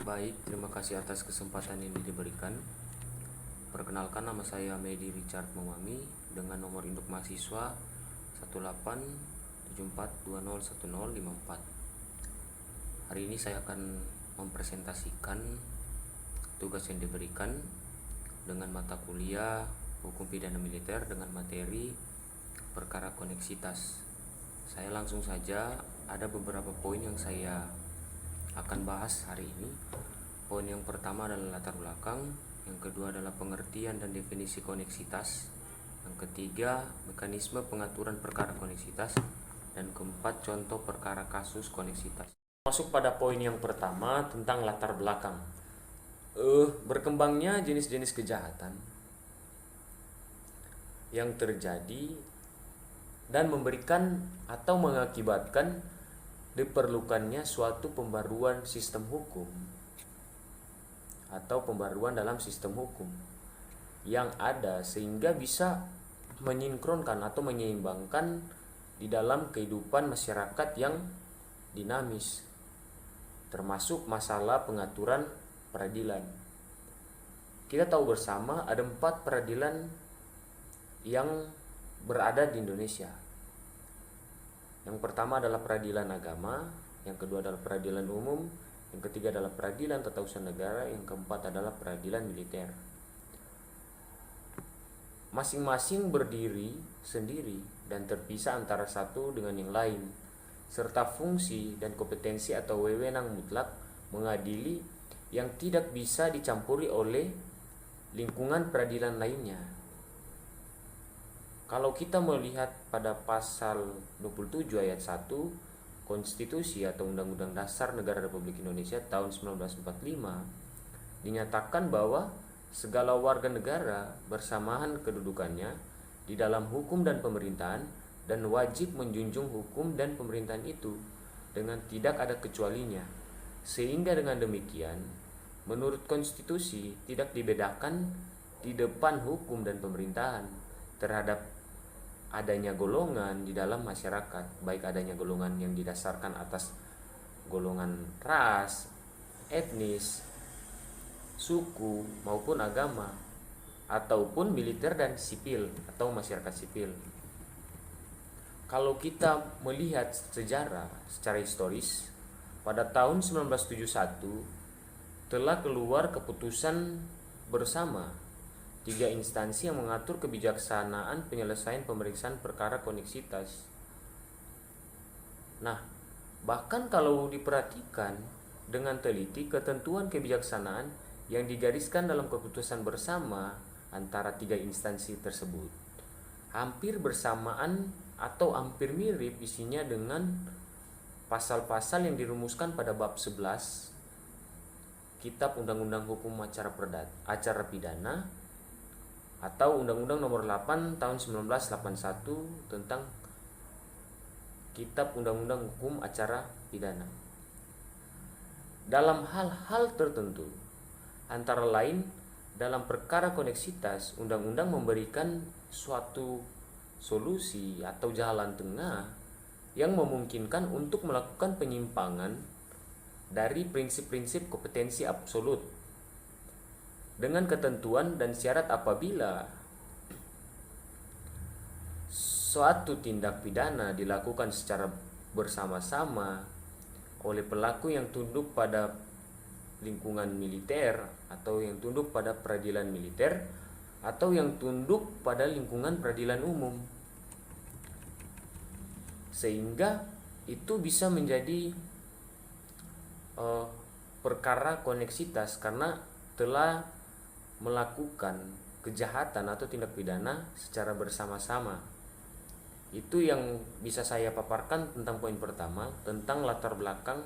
Baik, terima kasih atas kesempatan yang diberikan. Perkenalkan, nama saya Medi Richard Momami dengan nomor induk mahasiswa 1874201054. Hari ini saya akan mempresentasikan tugas yang diberikan dengan mata kuliah Hukum Pidana Militer dengan materi perkara koneksitas. Saya langsung saja, ada beberapa poin yang saya akan bahas hari ini. Poin yang pertama adalah latar belakang, yang kedua adalah pengertian dan definisi koneksitas, yang ketiga mekanisme pengaturan perkara koneksitas, dan keempat contoh perkara kasus koneksitas. Masuk pada poin yang pertama tentang latar belakang. Berkembangnya jenis-jenis kejahatan yang terjadi dan memberikan atau mengakibatkan diperlukannya suatu pembaruan sistem hukum atau pembaruan dalam sistem hukum yang ada sehingga bisa menyinkronkan atau menyeimbangkan di dalam kehidupan masyarakat yang dinamis, termasuk masalah pengaturan peradilan. Kita tahu bersama ada 4 peradilan yang berada di Indonesia. Yang pertama adalah peradilan agama, yang kedua adalah peradilan umum, yang ketiga adalah peradilan tata usaha negara, yang keempat adalah peradilan militer. Masing-masing berdiri sendiri dan terpisah antara satu dengan yang lain, serta fungsi dan kompetensi atau wewenang mutlak mengadili yang tidak bisa dicampuri oleh lingkungan peradilan lainnya. Kalau kita melihat pada pasal 27 ayat 1 Konstitusi atau Undang-Undang Dasar Negara Republik Indonesia tahun 1945, dinyatakan bahwa segala warga negara bersamaan kedudukannya di dalam hukum dan pemerintahan dan wajib menjunjung hukum dan pemerintahan itu dengan tidak ada kecualinya. Sehingga dengan demikian, menurut konstitusi tidak dibedakan di depan hukum dan pemerintahan terhadap adanya golongan di dalam masyarakat, baik adanya golongan yang didasarkan atas golongan ras, etnis, suku maupun agama, ataupun militer dan sipil atau masyarakat sipil. Kalau kita melihat sejarah secara historis, pada tahun 1971 telah keluar keputusan bersama 3 instansi yang mengatur kebijaksanaan penyelesaian pemeriksaan perkara koneksitas. Nah, bahkan kalau diperhatikan dengan teliti ketentuan kebijaksanaan yang digariskan dalam keputusan bersama antara 3 instansi tersebut hampir bersamaan atau hampir mirip isinya dengan pasal-pasal yang dirumuskan pada bab 11 Kitab Undang-Undang Hukum Acara Pidana atau Undang-Undang Nomor 8 Tahun 1981 tentang Kitab Undang-Undang Hukum Acara Pidana. Dalam hal-hal tertentu, antara lain dalam perkara koneksitas, undang-undang memberikan suatu solusi atau jalan tengah yang memungkinkan untuk melakukan penyimpangan dari prinsip-prinsip kompetensi absolut dengan ketentuan dan syarat apabila suatu tindak pidana dilakukan secara bersama-sama oleh pelaku yang tunduk pada lingkungan militer atau yang tunduk pada peradilan militer atau yang tunduk pada lingkungan peradilan umum, sehingga itu bisa menjadi perkara koneksitas karena telah melakukan kejahatan atau tindak pidana secara bersama-sama. Itu yang bisa saya paparkan tentang poin pertama, tentang latar belakang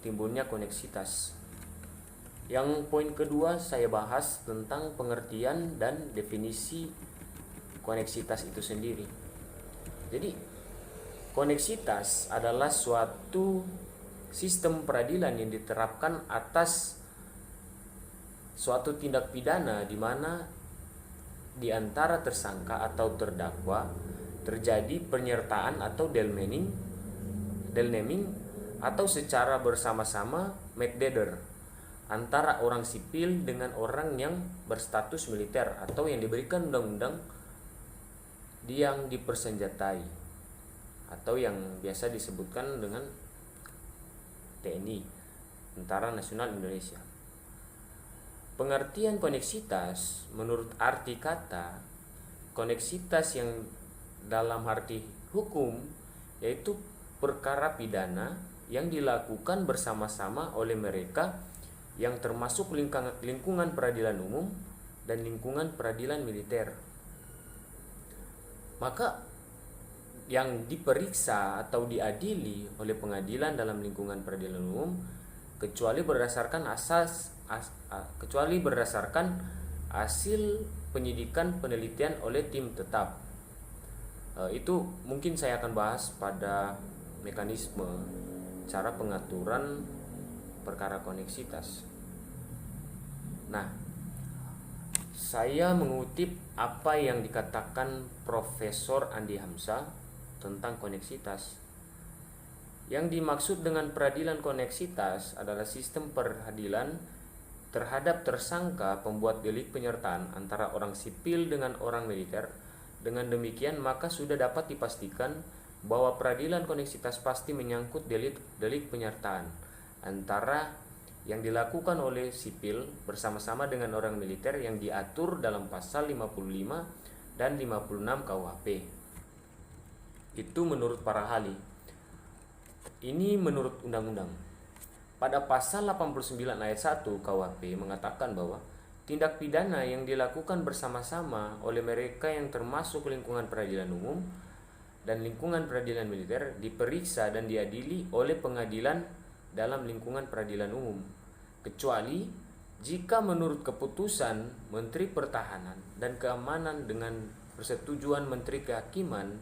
timbulnya koneksitas. Yang poin kedua saya bahas tentang pengertian dan definisi koneksitas itu sendiri. Jadi, koneksitas adalah suatu sistem peradilan yang diterapkan atas suatu tindak pidana di mana di antara tersangka atau terdakwa terjadi penyertaan atau delnaming atau secara bersama-sama McDader antara orang sipil dengan orang yang berstatus militer atau yang diberikan undang-undang yang dipersenjatai atau yang biasa disebutkan dengan TNI, Tentara Nasional Indonesia. Pengertian koneksitas menurut arti kata koneksitas yang dalam arti hukum yaitu perkara pidana yang dilakukan bersama-sama oleh mereka yang termasuk lingkungan peradilan umum dan lingkungan peradilan militer. Maka yang diperiksa atau diadili oleh pengadilan dalam lingkungan peradilan umum kecuali berdasarkan hasil penyidikan penelitian oleh tim tetap. Itu mungkin saya akan bahas pada mekanisme cara pengaturan perkara koneksitas. Nah, saya mengutip apa yang dikatakan Profesor Andi Hamzah tentang koneksitas. Yang dimaksud dengan peradilan koneksitas adalah sistem peradilan terhadap tersangka pembuat delik penyertaan antara orang sipil dengan orang militer. Dengan demikian maka sudah dapat dipastikan bahwa peradilan koneksitas pasti menyangkut delik penyertaan antara yang dilakukan oleh sipil bersama-sama dengan orang militer yang diatur dalam pasal 55 dan 56 KUHP. Itu menurut para ahli. Ini menurut undang-undang. Pada pasal 89 ayat 1 KUHP mengatakan bahwa tindak pidana yang dilakukan bersama-sama oleh mereka yang termasuk lingkungan peradilan umum dan lingkungan peradilan militer diperiksa dan diadili oleh pengadilan dalam lingkungan peradilan umum, kecuali jika menurut keputusan Menteri Pertahanan dan Keamanan dengan persetujuan Menteri Kehakiman,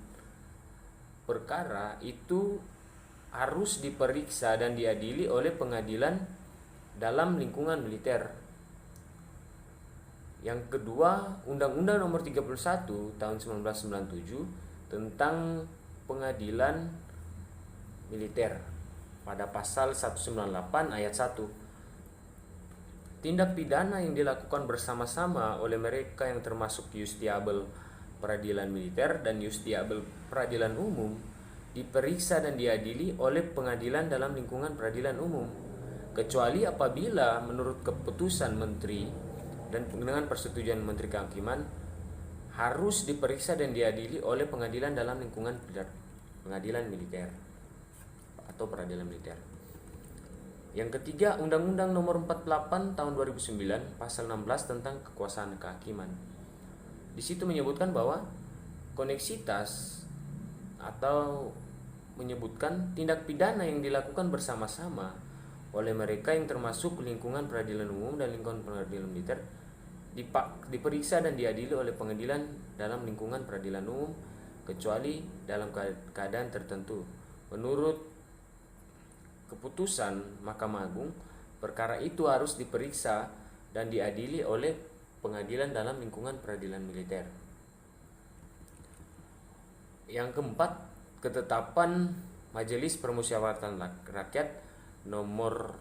perkara itu harus diperiksa dan diadili oleh pengadilan dalam lingkungan militer. Yang kedua, Undang-Undang Nomor 31 Tahun 1997 tentang Pengadilan Militer pada pasal 198 ayat 1. Tindak pidana yang dilakukan bersama-sama oleh mereka yang termasuk Yustiabel Peradilan Militer dan Yustiabel Peradilan Umum diperiksa dan diadili oleh pengadilan dalam lingkungan peradilan umum, kecuali apabila menurut keputusan Menteri dan dengan persetujuan Menteri Kehakiman harus diperiksa dan diadili oleh pengadilan dalam lingkungan pengadilan militer atau peradilan militer. Yang ketiga, Undang-Undang Nomor 48 Tahun 2009 Pasal 16 tentang kekuasaan kehakiman. Di situ menyebutkan bahwa koneksitas atau menyebutkan tindak pidana yang dilakukan bersama-sama oleh mereka yang termasuk lingkungan peradilan umum dan lingkungan peradilan militer diperiksa dan diadili oleh pengadilan dalam lingkungan peradilan umum, kecuali dalam keadaan tertentu. Menurut keputusan Mahkamah Agung, perkara itu harus diperiksa dan diadili oleh pengadilan dalam lingkungan peradilan militer. Yang keempat, ketetapan Majelis Permusyawaratan Rakyat nomor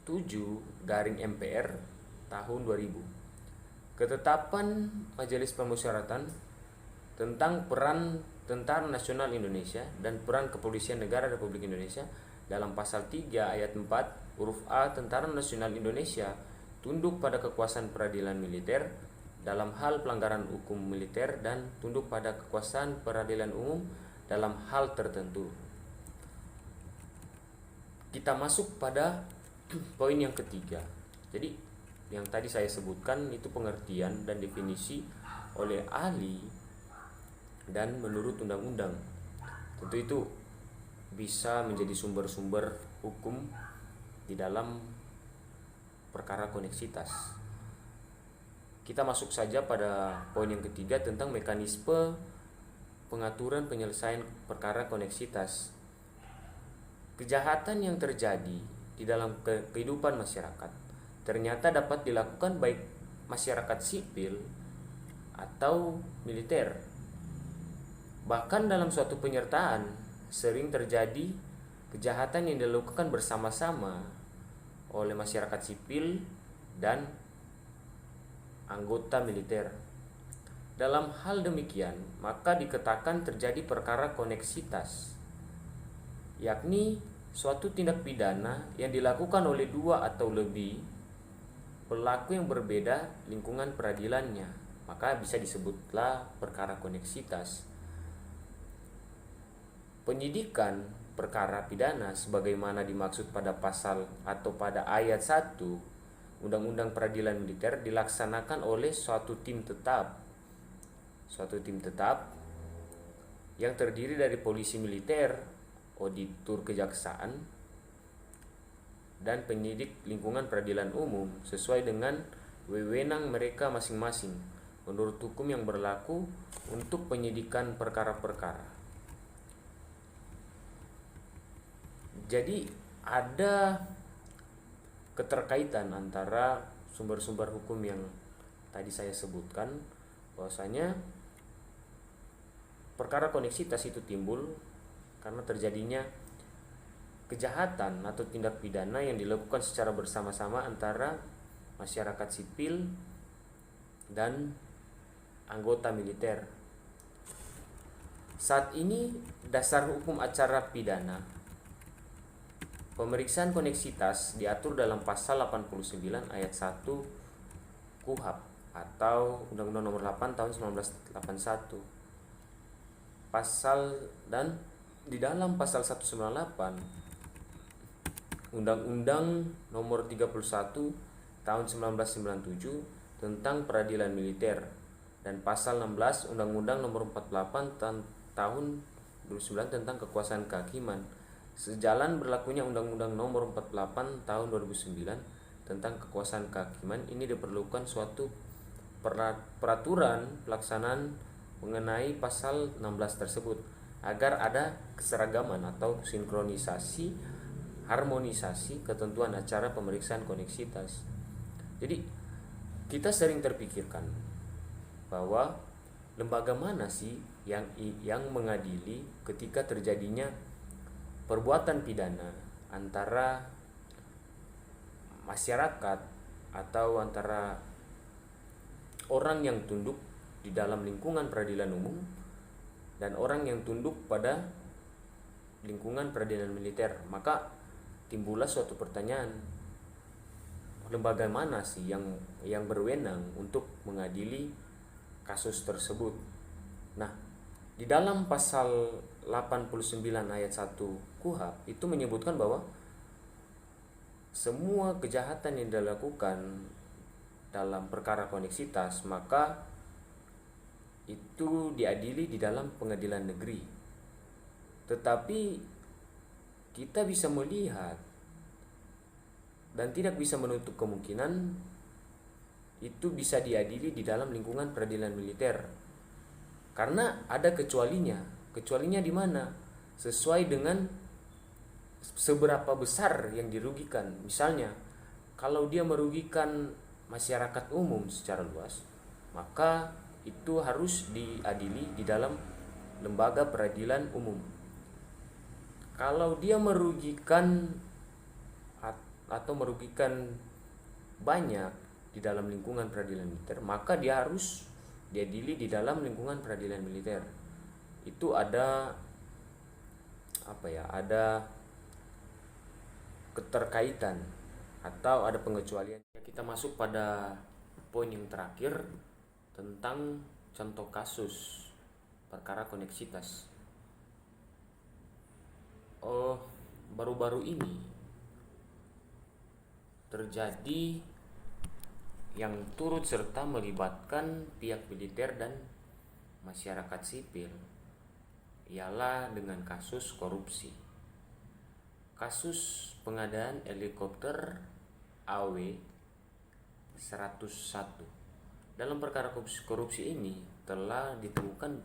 7/MPR tahun 2000. Ketetapan Majelis Permusyawaratan tentang peran Tentara Nasional Indonesia dan peran Kepolisian Negara Republik Indonesia dalam pasal 3 ayat 4 huruf A, Tentara Nasional Indonesia tunduk pada kekuasaan peradilan militer dalam hal pelanggaran hukum militer dan tunduk pada kekuasaan peradilan umum dalam hal tertentu. Kita masuk pada poin yang ketiga. Jadi yang tadi saya sebutkan itu pengertian dan definisi oleh ahli dan menurut undang-undang. Tentu itu bisa menjadi sumber-sumber hukum di dalam perkara koneksitas. Kita masuk saja pada poin yang ketiga tentang mekanisme pengaturan penyelesaian perkara koneksitas. Kejahatan yang terjadi di dalam kehidupan masyarakat ternyata dapat dilakukan baik masyarakat sipil atau militer. Bahkan dalam suatu penyertaan sering terjadi kejahatan yang dilakukan bersama-sama oleh masyarakat sipil dan anggota militer. Dalam hal demikian, maka dikatakan terjadi perkara koneksitas, yakni suatu tindak pidana yang dilakukan oleh dua atau lebih pelaku yang berbeda lingkungan peradilannya, maka bisa disebutlah perkara koneksitas. Penyidikan perkara pidana sebagaimana dimaksud pada pasal atau pada ayat 1 Undang-Undang Peradilan Militer dilaksanakan oleh suatu tim tetap yang terdiri dari polisi militer, auditor kejaksaan, dan penyidik lingkungan peradilan umum sesuai dengan wewenang mereka masing-masing menurut hukum yang berlaku untuk penyidikan perkara-perkara. Jadi ada keterkaitan antara sumber-sumber hukum yang tadi saya sebutkan, bahwasanya perkara koneksitas itu timbul karena terjadinya kejahatan atau tindak pidana yang dilakukan secara bersama-sama antara masyarakat sipil dan anggota militer. Saat ini dasar hukum acara pidana pemeriksaan koneksitas diatur dalam pasal 89 ayat 1 KUHP atau Undang-Undang Nomor 8 Tahun 1981. Dan di dalam pasal 198 Undang-Undang Nomor 31 Tahun 1997 tentang Peradilan Militer dan pasal 16 Undang-Undang Nomor 48 Tahun 2009 tentang Kekuasaan Kehakiman. Sejalan berlakunya Undang-Undang Nomor 48 Tahun 2009 tentang Kekuasaan Kehakiman, ini diperlukan suatu peraturan pelaksanaan mengenai pasal 16 tersebut agar ada keseragaman atau sinkronisasi, harmonisasi ketentuan acara pemeriksaan koneksitas. Jadi kita sering terpikirkan bahwa lembaga mana sih yang mengadili ketika terjadinya perbuatan pidana antara masyarakat atau antara orang yang tunduk di dalam lingkungan peradilan umum dan orang yang tunduk pada lingkungan peradilan militer. Maka timbullah suatu pertanyaan, lembaga mana sih yang berwenang untuk mengadili kasus tersebut? Nah, di dalam pasal 89 ayat 1 KUHP itu menyebutkan bahwa semua kejahatan yang dilakukan dalam perkara koneksitas maka itu diadili di dalam pengadilan negeri. Tetapi kita bisa melihat dan tidak bisa menutup kemungkinan itu bisa diadili di dalam lingkungan peradilan militer. Karena ada kecualinya. Kecualinya di mana? Sesuai dengan seberapa besar yang dirugikan. Misalnya, kalau dia merugikan masyarakat umum secara luas, maka itu harus diadili di dalam lembaga peradilan umum. Kalau dia merugikan atau merugikan banyak di dalam lingkungan peradilan militer, maka dia harus diadili di dalam lingkungan peradilan militer. Itu ada ada keterkaitan atau ada pengecualian. Kita masuk pada poin yang terakhir tentang contoh kasus perkara koneksitas. Baru-baru ini terjadi yang turut serta melibatkan pihak militer dan masyarakat sipil, ialah dengan kasus korupsi. Kasus pengadaan helikopter AW 101. Dalam perkara korupsi ini telah ditemukan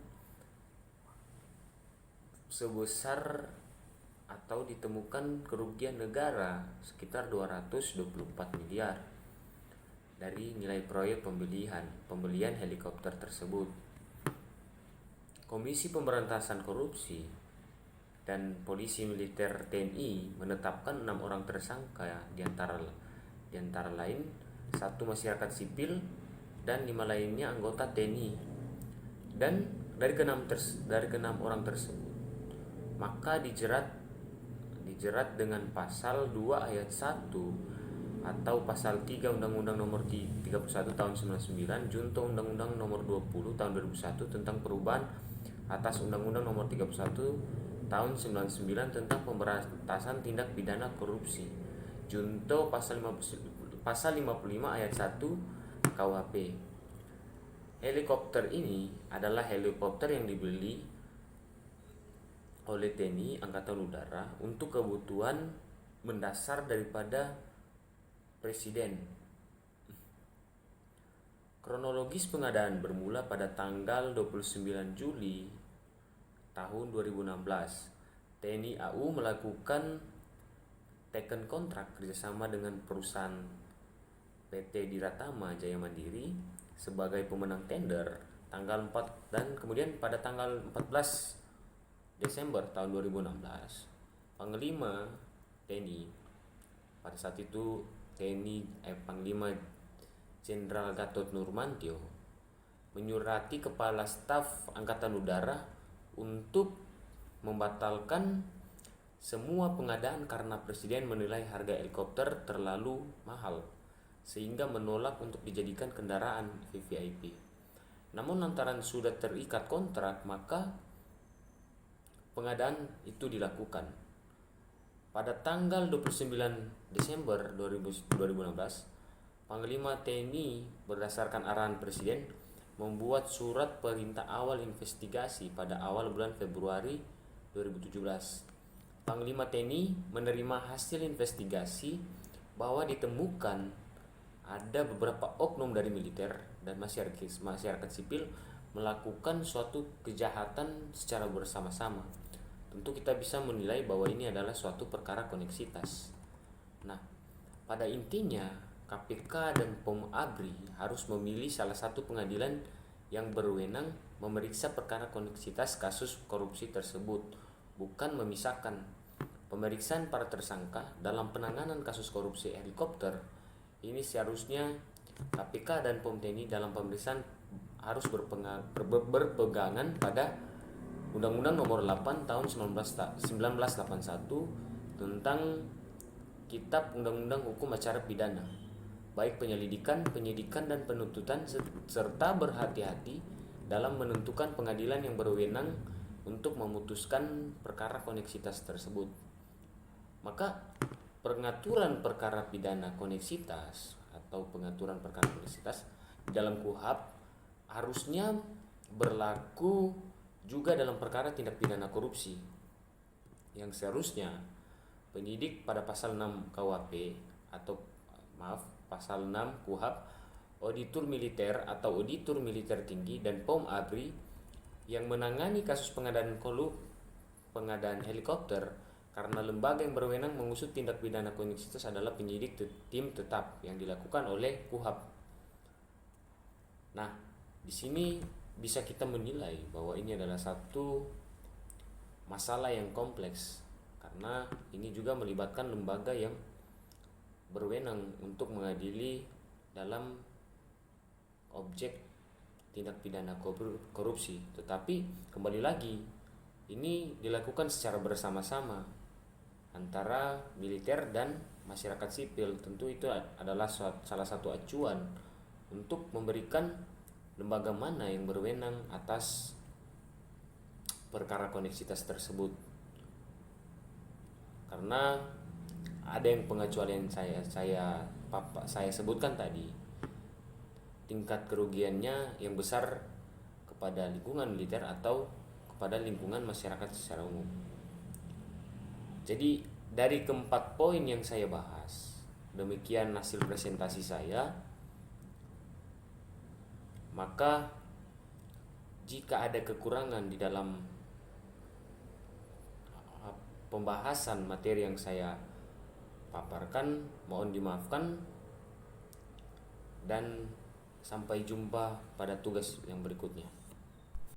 kerugian negara sekitar 224 miliar dari nilai proyek pembelian helikopter tersebut. Komisi Pemberantasan Korupsi dan polisi militer TNI menetapkan 6 orang tersangka ya, di antara lain 1 masyarakat sipil dan 5 lainnya anggota TNI. Dan dari keenam orang tersebut maka dijerat dengan pasal 2 ayat 1 atau pasal 3 Undang-Undang Nomor 31 Tahun 99 junto Undang-Undang Nomor 20 Tahun 2001 tentang perubahan atas Undang-Undang Nomor 31 Tahun 99 tentang pemberantasan tindak pidana korupsi junto pasal 55 ayat 1 KUHP. Helikopter ini adalah helikopter yang dibeli oleh TNI Angkatan Udara untuk kebutuhan mendasar daripada Presiden. Kronologis pengadaan bermula pada tanggal 29 Juli tahun 2016. TNI AU melakukan teken kontrak kerjasama dengan perusahaan PT Diratama Jaya Mandiri sebagai pemenang tender tanggal 4 dan kemudian pada tanggal 14 Desember tahun 2016 Panglima TNI pada saat itu Panglima Jenderal Gatot Nurmantio menyurati Kepala Staf Angkatan Udara untuk membatalkan semua pengadaan karena Presiden menilai harga helikopter terlalu mahal sehingga menolak untuk dijadikan kendaraan VVIP. Namun lantaran sudah terikat kontrak maka pengadaan itu dilakukan. Pada tanggal 29 Desember 2016, Panglima TNI berdasarkan arahan Presiden membuat surat perintah awal investigasi pada awal bulan Februari 2017. Panglima TNI menerima hasil investigasi bahwa ditemukan ada beberapa oknum dari militer dan masyarakat sipil melakukan suatu kejahatan secara bersama-sama. Tentu kita bisa menilai bahwa ini adalah suatu perkara koneksitas. Nah, pada intinya KPK dan POM ABRI harus memilih salah satu pengadilan yang berwenang memeriksa perkara koneksitas kasus korupsi tersebut, bukan memisahkan. Pemeriksaan para tersangka dalam penanganan kasus korupsi helikopter ini seharusnya KPK dan POM TNI dalam pemeriksaan harus berpegangan pada Undang-Undang Nomor 8 Tahun 1981 tentang Kitab Undang-Undang Hukum Acara Pidana, baik penyelidikan, penyidikan, dan penuntutan, serta berhati-hati dalam menentukan pengadilan yang berwenang untuk memutuskan perkara koneksitas tersebut. Maka pengaturan perkara pidana koneksitas atau pengaturan perkara koneksitas dalam KUHP harusnya berlaku juga dalam perkara tindak pidana korupsi, yang seharusnya penyidik pada pasal 6 KUHP pasal 6 KUHP, auditor militer atau auditor militer tinggi dan POM ABRI yang menangani kasus pengadaan helikopter, karena lembaga yang berwenang mengusut tindak pidana koneksitas adalah penyidik tim tetap yang dilakukan oleh KUHP. Nah, di sini bisa kita menilai bahwa ini adalah satu masalah yang kompleks karena ini juga melibatkan lembaga yang berwenang untuk mengadili dalam objek tindak pidana korupsi. Tetapi kembali lagi, ini dilakukan secara bersama-sama antara militer dan masyarakat sipil. Tentu itu adalah salah satu acuan untuk memberikan lembaga mana yang berwenang atas perkara koneksitas tersebut. Karena ada yang pengecualian saya sebutkan tadi, tingkat kerugiannya yang besar kepada lingkungan militer atau kepada lingkungan masyarakat secara umum. Jadi dari keempat poin yang saya bahas, demikian hasil presentasi saya. Maka jika ada kekurangan di dalam pembahasan materi yang saya paparkan, mohon dimaafkan dan sampai jumpa pada tugas yang berikutnya.